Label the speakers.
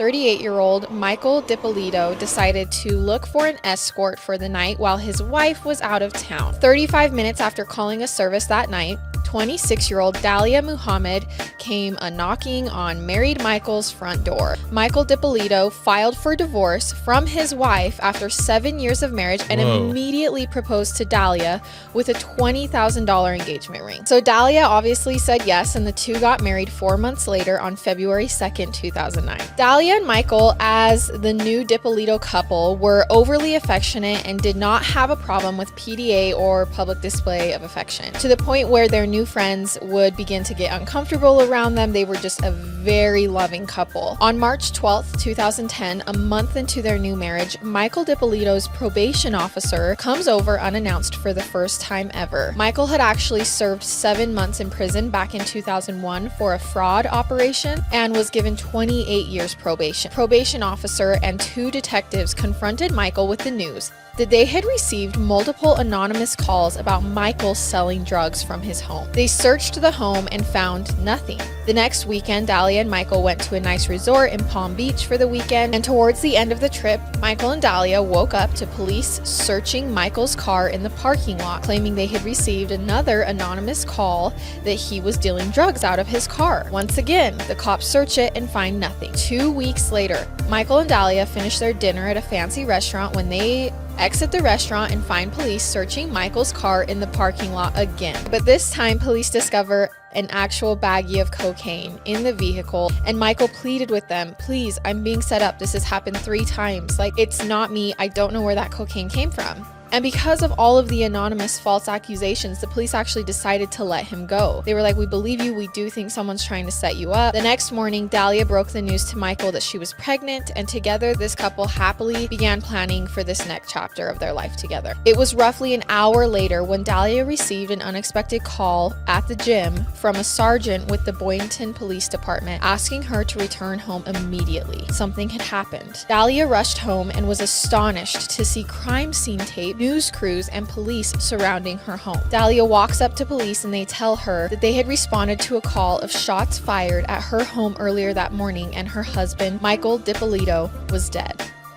Speaker 1: 38-year-old Michael Dippolito decided to look for an escort for the night while his wife was out of town. 35 minutes after calling a service that night, 26-year-old Dalia Muhammad came knocking on married Michael's front door. Michael Dippolito filed for divorce from his wife after 7 years of marriage and immediately proposed to Dalia with a $20,000 engagement ring. So Dalia obviously said yes, and the two got married 4 months later on February 2nd, 2009. Dalia and Michael, as the new Dippolito couple, were overly affectionate and did not have a problem with PDA or public display of affection, to the point where their new friends would begin to get uncomfortable around them. They were just a very loving couple. On March 12th, 2010, a month into their new marriage, Michael Dippolito's probation officer comes over unannounced for the first time ever. Michael had actually served 7 months in prison back in 2001 for a fraud operation and was given 28 years probation. Probation officer and 2 detectives confronted Michael with the news that they had received multiple anonymous calls about Michael selling drugs from his home. They searched the home and found nothing. The next weekend, Dalia and Michael went to a nice resort in Palm Beach for the weekend, and towards the end of the trip, Michael and Dalia woke up to police searching Michael's car in the parking lot, claiming they had received another anonymous call that he was dealing drugs out of his car. Once again, the cops search it and find nothing. 2 weeks later, Michael and Dalia finish their dinner at a fancy restaurant when they exit the restaurant and find police searching Michael's car in the parking lot again. But this time, police discover an actual baggie of cocaine in the vehicle, and Michael pleaded with them, "Please, I'm being set up. This has happened 3 times. Like, it's not me. I don't know where that cocaine came from." And because of all of the anonymous false accusations, the police actually decided to let him go. They were like, "We believe you. We do think someone's trying to set you up." The next morning, Dalia broke the news to Michael that she was pregnant, and together this couple happily began planning for this next chapter of their life together. It was roughly an hour later when Dalia received an unexpected call at the gym from a sergeant with the Boynton Police Department asking her to return home immediately. Something had happened. Dalia rushed home and was astonished to see crime scene tape, news crews, and police surrounding her home. Dalia walks up to police and they tell her that they had responded to a call of shots fired at her home earlier that morning and her husband, Michael Dippolito, was dead.